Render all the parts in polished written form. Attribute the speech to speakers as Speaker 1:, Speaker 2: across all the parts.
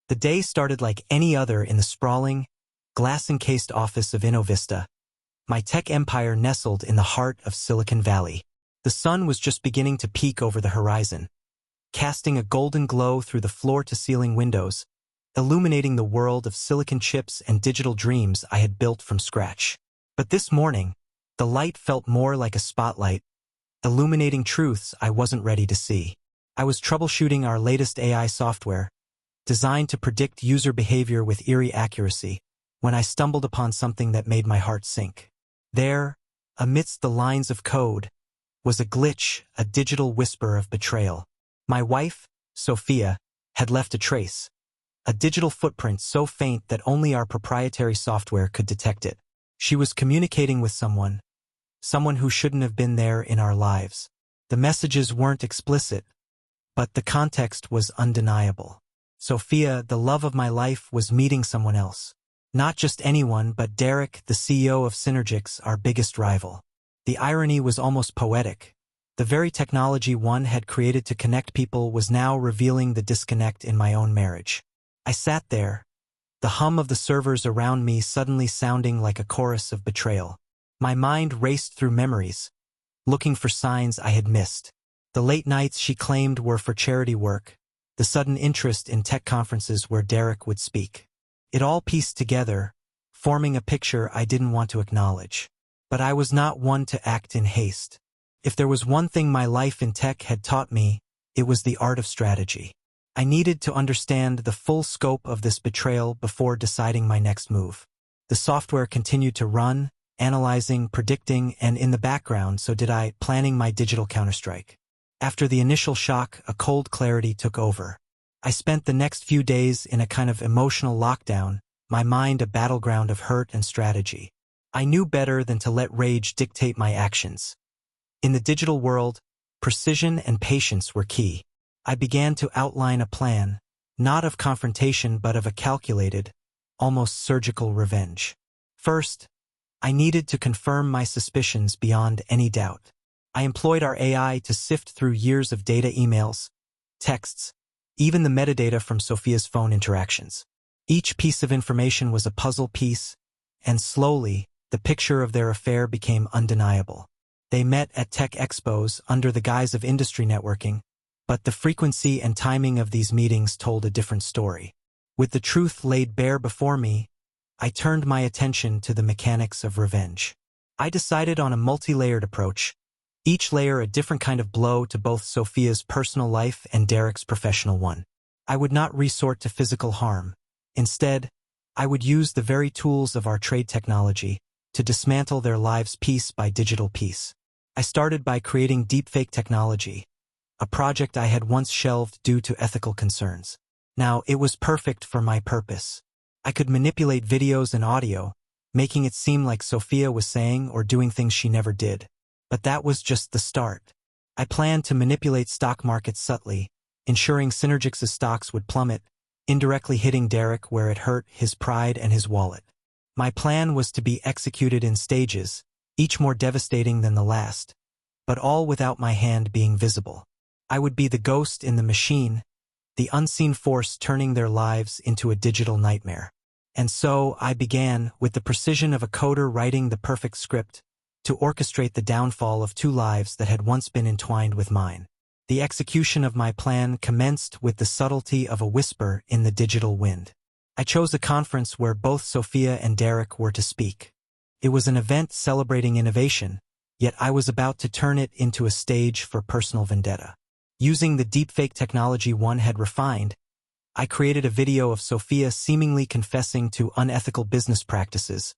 Speaker 1: The day started like any other in the sprawling, glass-encased office of Innovista, my tech empire nestled in the heart of Silicon Valley. The sun was just beginning to peek over the horizon, casting a golden glow through the floor-to-ceiling windows, illuminating the world of silicon chips and digital dreams I had built from scratch. But this morning, the light felt more like a spotlight, illuminating truths I wasn't ready to see. I was troubleshooting our latest AI software, designed to predict user behavior with eerie accuracy, when I stumbled upon something that made my heart sink. There, amidst the lines of code, was a glitch, a digital whisper of betrayal. My wife, Sophia, had left a trace, a digital footprint so faint that only our proprietary software could detect it. She was communicating with someone who shouldn't have been there in our lives. The messages weren't explicit, but the context was undeniable. Sophia, the love of my life, was meeting someone else. Not just anyone, but Derek, the CEO of Synergix, our biggest rival. The irony was almost poetic. The very technology one had created to connect people was now revealing the disconnect in my own marriage. I sat there, the hum of the servers around me suddenly sounding like a chorus of betrayal. My mind raced through memories, looking for signs I had missed. The late nights she claimed were for charity work, the sudden interest in tech conferences where Derek would speak. It all pieced together, forming a picture I didn't want to acknowledge. But I was not one to act in haste. If there was one thing my life in tech had taught me, it was the art of strategy. I needed to understand the full scope of this betrayal before deciding my next move. The software continued to run, analyzing, predicting, and in the background, so did I, planning my digital counterstrike. After the initial shock, a cold clarity took over. I spent the next few days in a kind of emotional lockdown, my mind a battleground of hurt and strategy. I knew better than to let rage dictate my actions. In the digital world, precision and patience were key. I began to outline a plan, not of confrontation but of a calculated, almost surgical revenge. First, I needed to confirm my suspicions beyond any doubt. I employed our AI to sift through years of data, emails, texts, even the metadata from Sophia's phone interactions. Each piece of information was a puzzle piece, and slowly, the picture of their affair became undeniable. They met at tech expos under the guise of industry networking, but the frequency and timing of these meetings told a different story. With the truth laid bare before me, I turned my attention to the mechanics of revenge. I decided on a multi-layered approach, each layer a different kind of blow to both Sophia's personal life and Derek's professional one. I would not resort to physical harm. Instead, I would use the very tools of our trade technology to dismantle their lives piece by digital piece. I started by creating deepfake technology, a project I had once shelved due to ethical concerns. Now, it was perfect for my purpose. I could manipulate videos and audio, making it seem like Sophia was saying or doing things she never did. But that was just the start. I planned to manipulate stock markets subtly, ensuring Synergix's stocks would plummet, indirectly hitting Derek where it hurt his pride and his wallet. My plan was to be executed in stages, each more devastating than the last, but all without my hand being visible. I would be the ghost in the machine, the unseen force turning their lives into a digital nightmare. And so I began, with the precision of a coder writing the perfect script, to orchestrate the downfall of two lives that had once been entwined with mine. The execution of my plan commenced with the subtlety of a whisper in the digital wind. I chose a conference where both Sophia and Derek were to speak. It was an event celebrating innovation, yet I was about to turn it into a stage for personal vendetta. Using the deepfake technology one had refined, I created a video of Sophia seemingly confessing to unethical business practices,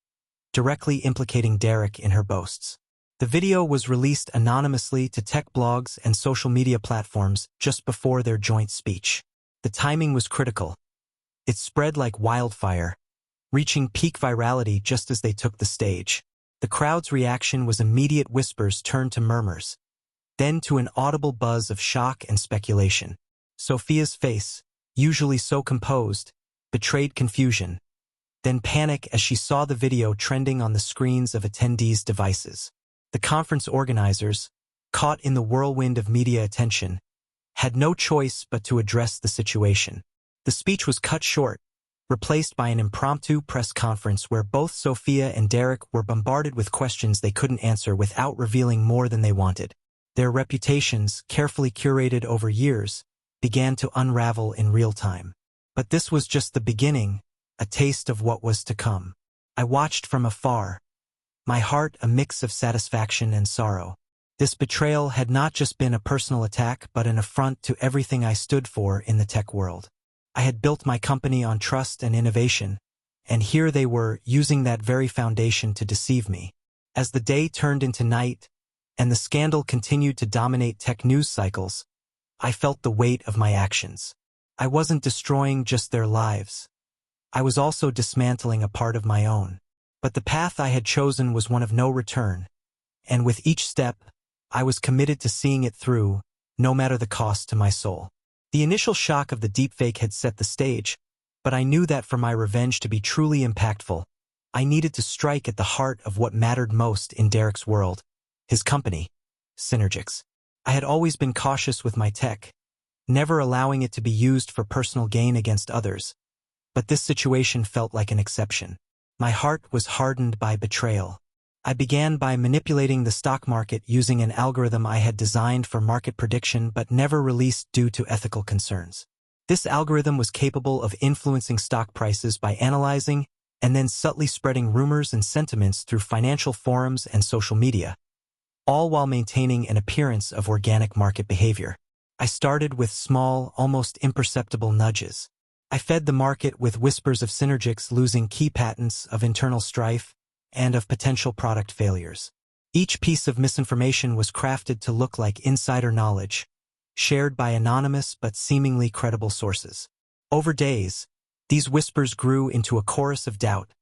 Speaker 1: directly implicating Derek in her boasts. The video was released anonymously to tech blogs and social media platforms just before their joint speech. The timing was critical. It spread like wildfire, reaching peak virality just as they took the stage. The crowd's reaction was immediate. Whispers turned to murmurs, then to an audible buzz of shock and speculation. Sophia's face, usually so composed, betrayed confusion, then panic as she saw the video trending on the screens of attendees' devices. The conference organizers, caught in the whirlwind of media attention, had no choice but to address the situation. The speech was cut short, replaced by an impromptu press conference where both Sophia and Derek were bombarded with questions they couldn't answer without revealing more than they wanted. Their reputations, carefully curated over years, began to unravel in real time. But this was just the beginning, a taste of what was to come. I watched from afar, my heart a mix of satisfaction and sorrow. This betrayal had not just been a personal attack but an affront to everything I stood for in the tech world. I had built my company on trust and innovation, and here they were using that very foundation to deceive me. As the day turned into night, and the scandal continued to dominate tech news cycles, I felt the weight of my actions. I wasn't destroying just their lives. I was also dismantling a part of my own. But the path I had chosen was one of no return, and with each step, I was committed to seeing it through, no matter the cost to my soul. The initial shock of the deepfake had set the stage, but I knew that for my revenge to be truly impactful, I needed to strike at the heart of what mattered most in Derek's world, his company, Synergix. I had always been cautious with my tech, never allowing it to be used for personal gain against others, but this situation felt like an exception. My heart was hardened by betrayal. I began by manipulating the stock market using an algorithm I had designed for market prediction but never released due to ethical concerns. This algorithm was capable of influencing stock prices by analyzing and then subtly spreading rumors and sentiments through financial forums and social media, all while maintaining an appearance of organic market behavior. I started with small, almost imperceptible nudges. I fed the market with whispers of Synergix losing key patents, of internal strife, and of potential product failures. Each piece of misinformation was crafted to look like insider knowledge, shared by anonymous but seemingly credible sources. Over days, these whispers grew into a chorus of doubt,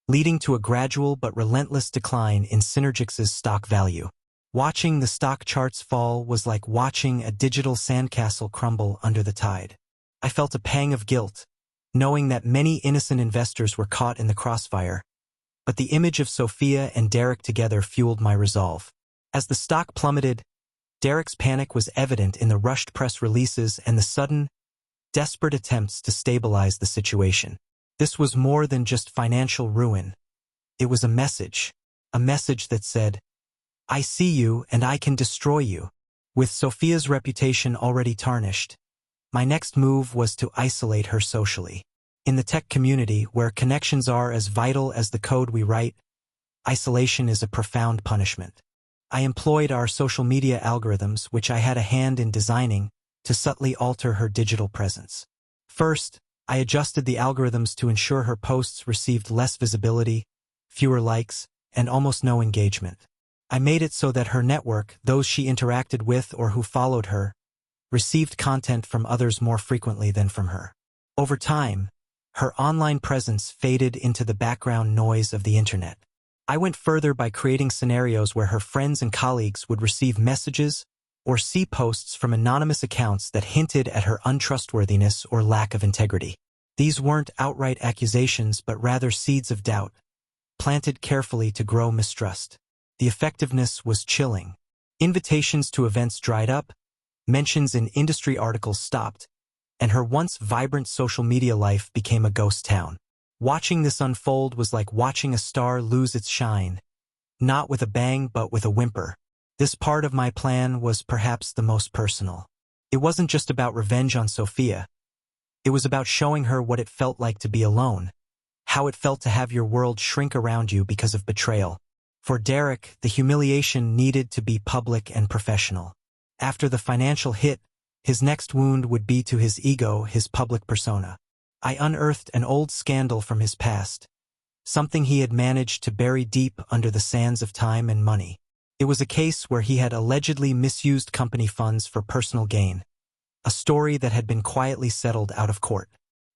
Speaker 1: leading to a gradual but relentless decline in Synergix's stock value. Watching the stock charts fall was like watching a digital sandcastle crumble under the tide. I felt a pang of guilt, knowing that many innocent investors were caught in the crossfire, but the image of Sophia and Derek together fueled my resolve. As the stock plummeted, Derek's panic was evident in the rushed press releases and the sudden, desperate attempts to stabilize the situation. This was more than just financial ruin. It was a message that said, "I see you and I can destroy you." With Sophia's reputation already tarnished, my next move was to isolate her socially. In the tech community, where connections are as vital as the code we write, isolation is a profound punishment. I employed our social media algorithms, which I had a hand in designing, to subtly alter her digital presence. First, I adjusted the algorithms to ensure her posts received less visibility, fewer likes, and almost no engagement. I made it so that her network, those she interacted with or who followed her, received content from others more frequently than from her. Over time, her online presence faded into the background noise of the internet. I went further by creating scenarios where her friends and colleagues would receive messages or see posts from anonymous accounts that hinted at her untrustworthiness or lack of integrity. These weren't outright accusations but rather seeds of doubt, planted carefully to grow mistrust. The effectiveness was chilling. Invitations to events dried up, mentions in industry articles stopped, and her once vibrant social media life became a ghost town. Watching this unfold was like watching a star lose its shine, not with a bang but with a whimper. This part of my plan was perhaps the most personal. It wasn't just about revenge on Sophia. It was about showing her what it felt like to be alone, how it felt to have your world shrink around you because of betrayal. For Derek, the humiliation needed to be public and professional. After the financial hit, his next wound would be to his ego, his public persona. I unearthed an old scandal from his past, something he had managed to bury deep under the sands of time and money. It was a case where he had allegedly misused company funds for personal gain, a story that had been quietly settled out of court.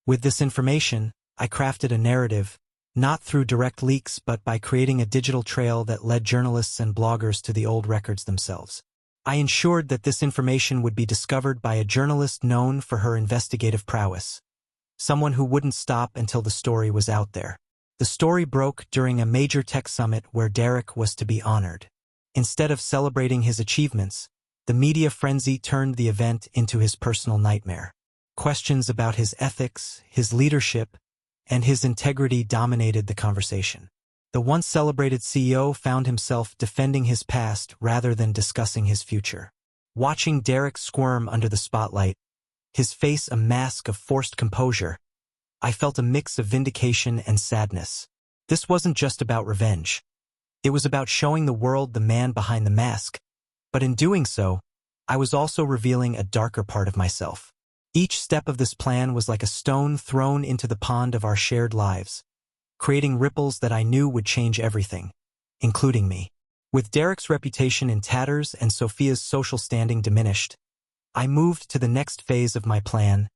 Speaker 1: With this information, I crafted a narrative, not through direct leaks but by creating a digital trail that led journalists and bloggers to the old records themselves. I ensured that this information would be discovered by a journalist known for her investigative prowess, someone who wouldn't stop until the story was out there. The story broke during a major tech summit where Derek was to be honored. Instead of celebrating his achievements, the media frenzy turned the event into his personal nightmare. Questions about his ethics, his leadership, and his integrity dominated the conversation. The once celebrated CEO found himself defending his past rather than discussing his future. Watching Derek squirm under the spotlight, his face a mask of forced composure, I felt a mix of vindication and sadness. This wasn't just about revenge. It was about showing the world the man behind the mask, but in doing so, I was also revealing a darker part of myself. Each step of this plan was like a stone thrown into the pond of our shared lives, creating ripples that I knew would change everything, including me. With Derek's reputation in tatters and Sophia's social standing diminished, I moved to the next phase of my plan,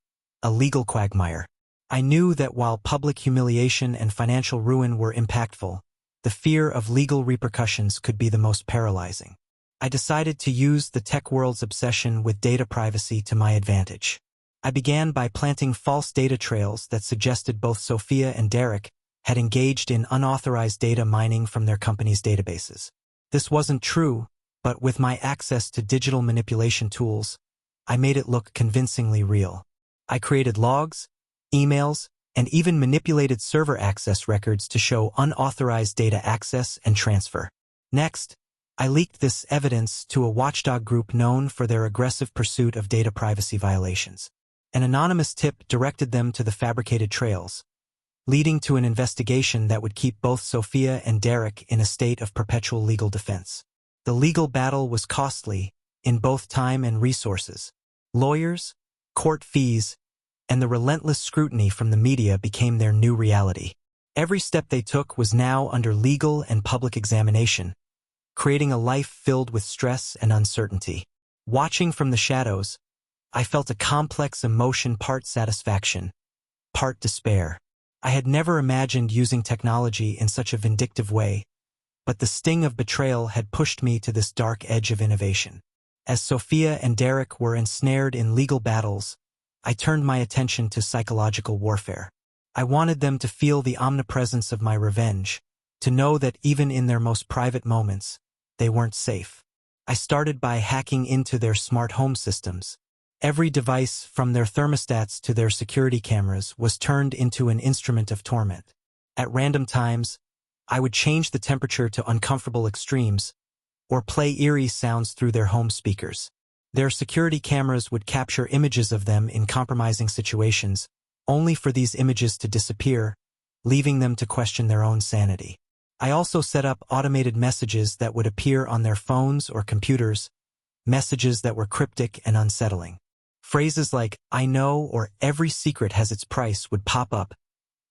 Speaker 1: a legal quagmire. I knew that while public humiliation and financial ruin were impactful, the fear of legal repercussions could be the most paralyzing. I decided to use the tech world's obsession with data privacy to my advantage. I began by planting false data trails that suggested both Sophia and Derek had engaged in unauthorized data mining from their company's databases. This wasn't true, but with my access to digital manipulation tools, I made it look convincingly real. I created logs, emails, and even manipulated server access records to show unauthorized data access and transfer. Next, I leaked this evidence to a watchdog group known for their aggressive pursuit of data privacy violations. An anonymous tip directed them to the fabricated trails, leading to an investigation that would keep both Sophia and Derek in a state of perpetual legal defense. The legal battle was costly, in both time and resources. Lawyers, court fees, and the relentless scrutiny from the media became their new reality. Every step they took was now under legal and public examination, creating a life filled with stress and uncertainty. Watching from the shadows, I felt a complex emotion, part satisfaction, part despair. I had never imagined using technology in such a vindictive way, but the sting of betrayal had pushed me to this dark edge of innovation. As Sophia and Derek were ensnared in legal battles, I turned my attention to psychological warfare. I wanted them to feel the omnipresence of my revenge, to know that even in their most private moments, they weren't safe. I started by hacking into their smart home systems. Every device, from their thermostats to their security cameras, was turned into an instrument of torment. At random times, I would change the temperature to uncomfortable extremes, or play eerie sounds through their home speakers. Their security cameras would capture images of them in compromising situations, only for these images to disappear, leaving them to question their own sanity. I also set up automated messages that would appear on their phones or computers, messages that were cryptic and unsettling. Phrases like, "I know," or "every secret has its price" would pop up,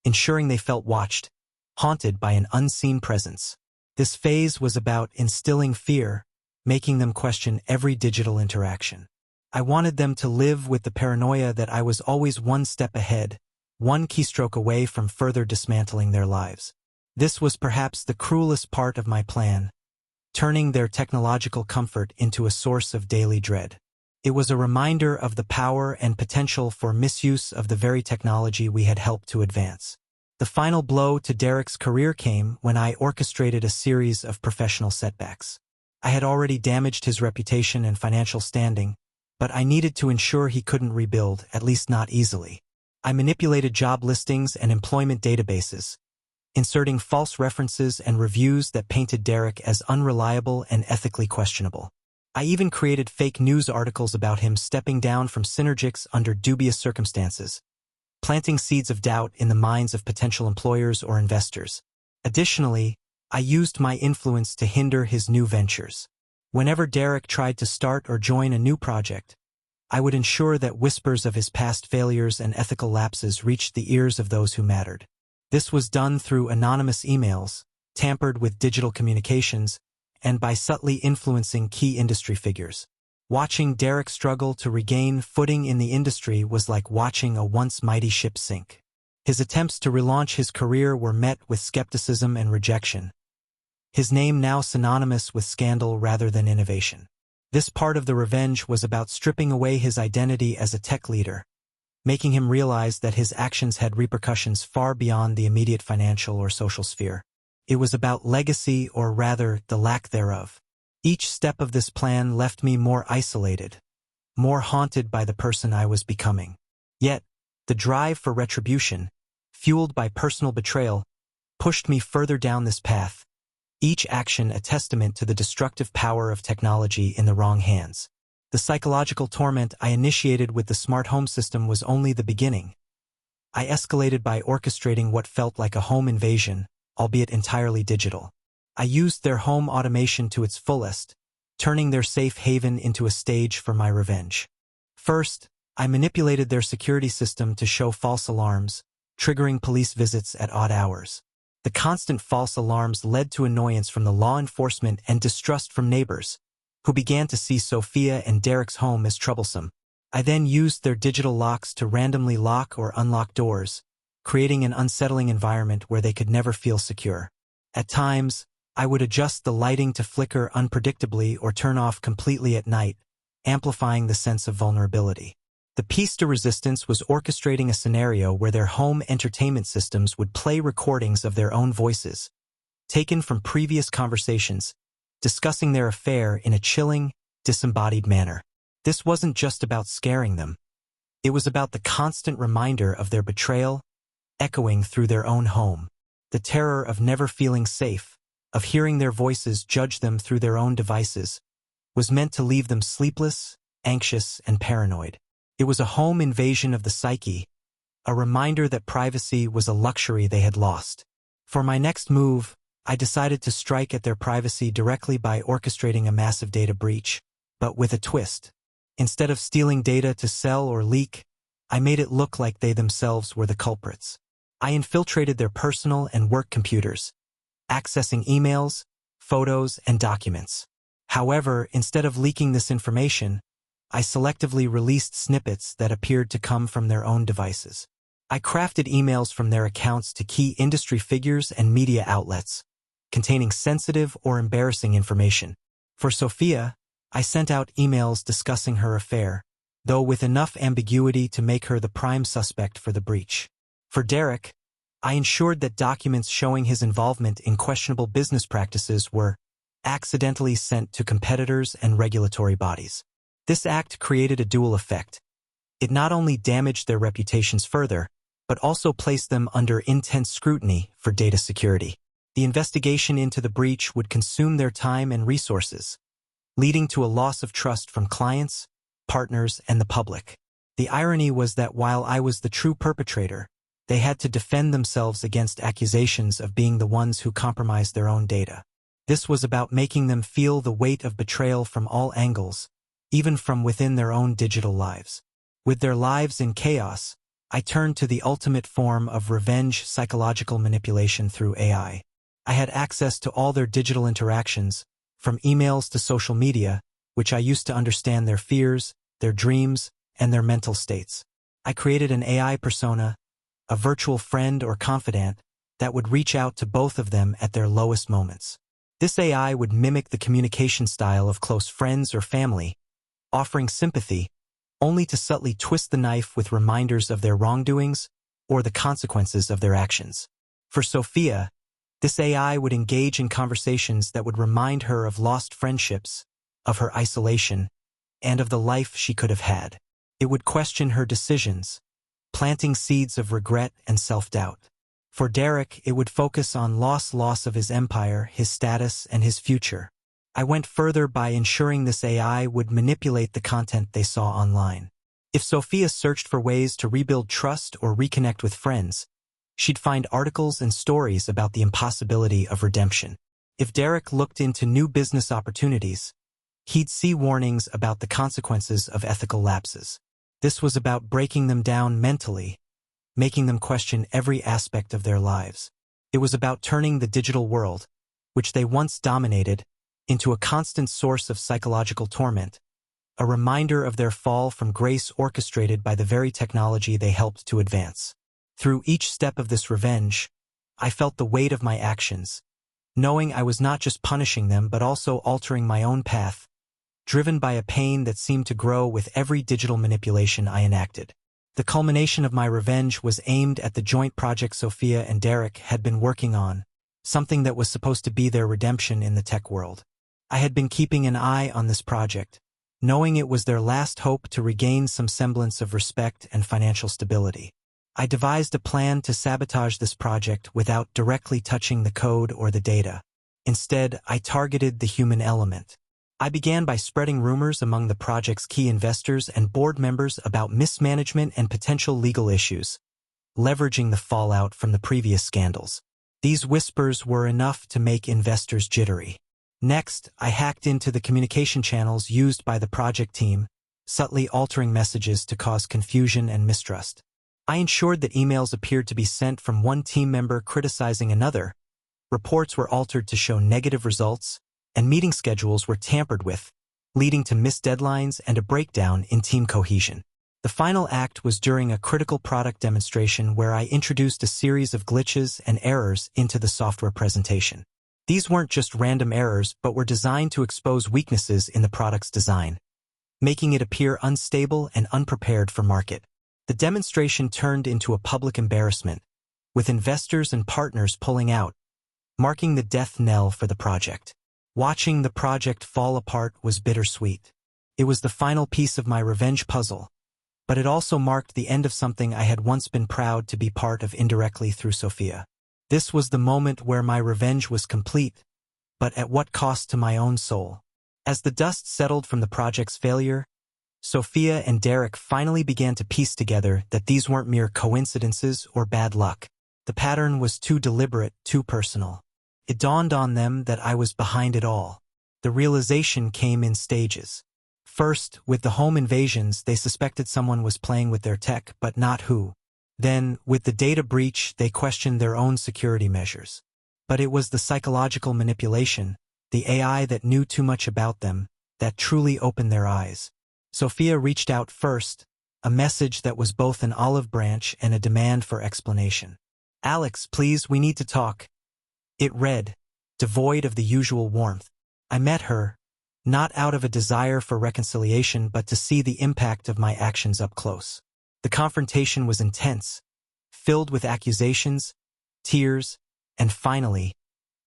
Speaker 1: ensuring they felt watched, haunted by an unseen presence. This phase was about instilling fear, making them question every digital interaction. I wanted them to live with the paranoia that I was always one step ahead, one keystroke away from further dismantling their lives. This was perhaps the cruelest part of my plan, turning their technological comfort into a source of daily dread. It was a reminder of the power and potential for misuse of the very technology we had helped to advance. The final blow to Derek's career came when I orchestrated a series of professional setbacks. I had already damaged his reputation and financial standing, but I needed to ensure he couldn't rebuild, at least not easily. I manipulated job listings and employment databases, inserting false references and reviews that painted Derek as unreliable and ethically questionable. I even created fake news articles about him stepping down from Synergix under dubious circumstances, planting seeds of doubt in the minds of potential employers or investors. Additionally, I used my influence to hinder his new ventures. Whenever Derek tried to start or join a new project, I would ensure that whispers of his past failures and ethical lapses reached the ears of those who mattered. This was done through anonymous emails, tampered with digital communications, and by subtly influencing key industry figures. Watching Derek struggle to regain footing in the industry was like watching a once mighty ship sink. His attempts to relaunch his career were met with skepticism and rejection, his name now synonymous with scandal rather than innovation. This part of the revenge was about stripping away his identity as a tech leader, making him realize that his actions had repercussions far beyond the immediate financial or social sphere. It was about legacy, or rather, the lack thereof. Each step of this plan left me more isolated, more haunted by the person I was becoming. Yet, the drive for retribution, fueled by personal betrayal, pushed me further down this path, each action a testament to the destructive power of technology in the wrong hands. The psychological torment I initiated with the smart home system was only the beginning. I escalated by orchestrating what felt like a home invasion, albeit entirely digital. I used their home automation to its fullest, turning their safe haven into a stage for my revenge. First, I manipulated their security system to show false alarms, triggering police visits at odd hours. The constant false alarms led to annoyance from the law enforcement and distrust from neighbors, who began to see Sophia and Derek's home as troublesome. I then used their digital locks to randomly lock or unlock doors, creating an unsettling environment where they could never feel secure. At times, I would adjust the lighting to flicker unpredictably or turn off completely at night, amplifying the sense of vulnerability. The piece de resistance was orchestrating a scenario where their home entertainment systems would play recordings of their own voices, taken from previous conversations, discussing their affair in a chilling, disembodied manner. This wasn't just about scaring them. It was about the constant reminder of their betrayal, echoing through their own home. The terror of never feeling safe, of hearing their voices judge them through their own devices, was meant to leave them sleepless, anxious, and paranoid. It was a home invasion of the psyche, a reminder that privacy was a luxury they had lost. For my next move, I decided to strike at their privacy directly by orchestrating a massive data breach, but with a twist. Instead of stealing data to sell or leak, I made it look like they themselves were the culprits. I infiltrated their personal and work computers, accessing emails, photos, and documents. However, instead of leaking this information, I selectively released snippets that appeared to come from their own devices. I crafted emails from their accounts to key industry figures and media outlets, containing sensitive or embarrassing information. For Sophia, I sent out emails discussing her affair, though with enough ambiguity to make her the prime suspect for the breach. For Derek, I ensured that documents showing his involvement in questionable business practices were accidentally sent to competitors and regulatory bodies. This act created a dual effect. It not only damaged their reputations further, but also placed them under intense scrutiny for data security. The investigation into the breach would consume their time and resources, leading to a loss of trust from clients, partners, and the public. The irony was that while I was the true perpetrator, they had to defend themselves against accusations of being the ones who compromised their own data. This was about making them feel the weight of betrayal from all angles, even from within their own digital lives. With their lives in chaos, I turned to the ultimate form of revenge: psychological manipulation through AI. I had access to all their digital interactions, from emails to social media, which I used to understand their fears, their dreams, and their mental states. I created an AI persona, a virtual friend or confidant, that would reach out to both of them at their lowest moments. This AI would mimic the communication style of close friends or family, offering sympathy, only to subtly twist the knife with reminders of their wrongdoings or the consequences of their actions. For Sophia, this AI would engage in conversations that would remind her of lost friendships, of her isolation, and of the life she could have had. It would question her decisions, planting seeds of regret and self-doubt. For Derek, it would focus on loss of his empire, his status, and his future. I went further by ensuring this AI would manipulate the content they saw online. If Sophia searched for ways to rebuild trust or reconnect with friends, she'd find articles and stories about the impossibility of redemption. If Derek looked into new business opportunities, he'd see warnings about the consequences of ethical lapses. This was about breaking them down mentally, making them question every aspect of their lives. It was about turning the digital world, which they once dominated, into a constant source of psychological torment, a reminder of their fall from grace orchestrated by the very technology they helped to advance. Through each step of this revenge, I felt the weight of my actions, knowing I was not just punishing them but also altering my own path, driven by a pain that seemed to grow with every digital manipulation I enacted. The culmination of my revenge was aimed at the joint project Sophia and Derek had been working on, something that was supposed to be their redemption in the tech world. I had been keeping an eye on this project, knowing it was their last hope to regain some semblance of respect and financial stability. I devised a plan to sabotage this project without directly touching the code or the data. Instead, I targeted the human element. I began by spreading rumors among the project's key investors and board members about mismanagement and potential legal issues, leveraging the fallout from the previous scandals. These whispers were enough to make investors jittery. Next, I hacked into the communication channels used by the project team, subtly altering messages to cause confusion and mistrust. I ensured that emails appeared to be sent from one team member criticizing another, reports were altered to show negative results, and meeting schedules were tampered with, leading to missed deadlines and a breakdown in team cohesion. The final act was during a critical product demonstration where I introduced a series of glitches and errors into the software presentation. These weren't just random errors but were designed to expose weaknesses in the product's design, making it appear unstable and unprepared for market. The demonstration turned into a public embarrassment, with investors and partners pulling out, marking the death knell for the project. Watching the project fall apart was bittersweet. It was the final piece of my revenge puzzle, but it also marked the end of something I had once been proud to be part of indirectly through Sophia. This was the moment where my revenge was complete, but at what cost to my own soul? As the dust settled from the project's failure, Sophia and Derek finally began to piece together that these weren't mere coincidences or bad luck. The pattern was too deliberate, too personal. It dawned on them that I was behind it all. The realization came in stages. First, with the home invasions, they suspected someone was playing with their tech, but not who. Then, with the data breach, they questioned their own security measures. But it was the psychological manipulation, the AI that knew too much about them, that truly opened their eyes. Sophia reached out first, a message that was both an olive branch and a demand for explanation. "Alex, please, we need to talk." It read, devoid of the usual warmth. I met her, not out of a desire for reconciliation but to see the impact of my actions up close. The confrontation was intense, filled with accusations, tears, and finally,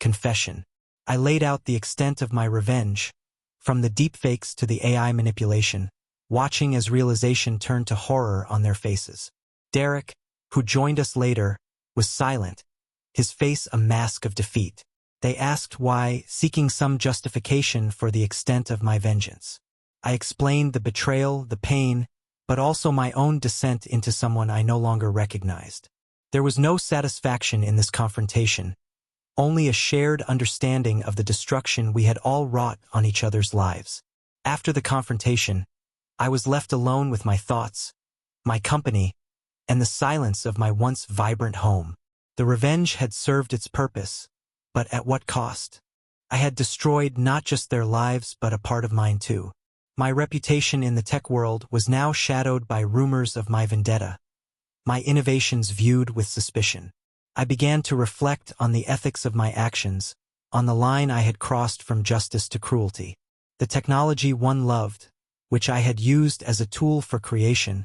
Speaker 1: confession. I laid out the extent of my revenge, from the deepfakes to the AI manipulation, watching as realization turned to horror on their faces. Derek, who joined us later, was silent, his face a mask of defeat. They asked why, seeking some justification for the extent of my vengeance. I explained the betrayal, the pain, but also my own descent into someone I no longer recognized. There was no satisfaction in this confrontation, only a shared understanding of the destruction we had all wrought on each other's lives. After the confrontation, I was left alone with my thoughts, my company, and the silence of my once vibrant home. The revenge had served its purpose, but at what cost? I had destroyed not just their lives but a part of mine too. My reputation in the tech world was now shadowed by rumors of my vendetta, my innovations viewed with suspicion. I began to reflect on the ethics of my actions, on the line I had crossed from justice to cruelty. The technology one loved, which I had used as a tool for creation,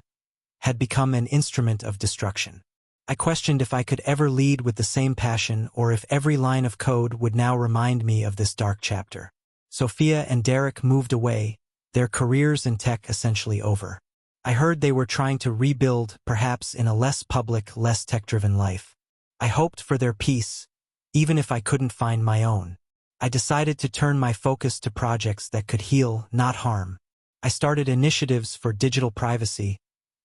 Speaker 1: had become an instrument of destruction. I questioned if I could ever lead with the same passion or if every line of code would now remind me of this dark chapter. Sophia and Derek moved away, their careers in tech essentially over. I heard they were trying to rebuild, perhaps in a less public, less tech-driven life. I hoped for their peace, even if I couldn't find my own. I decided to turn my focus to projects that could heal, not harm. I started initiatives for digital privacy,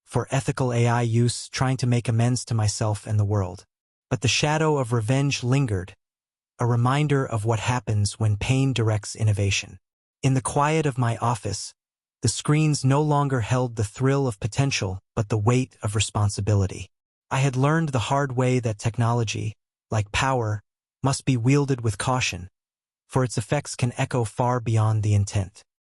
Speaker 1: for ethical AI use, trying to make amends to myself and the world. But the shadow of revenge lingered, a reminder of what happens when pain directs innovation. In the quiet of my office, the screens no longer held the thrill of potential but the weight of responsibility. I had learned the hard way that technology, like power, must be wielded with caution, for its effects can echo far beyond the intent.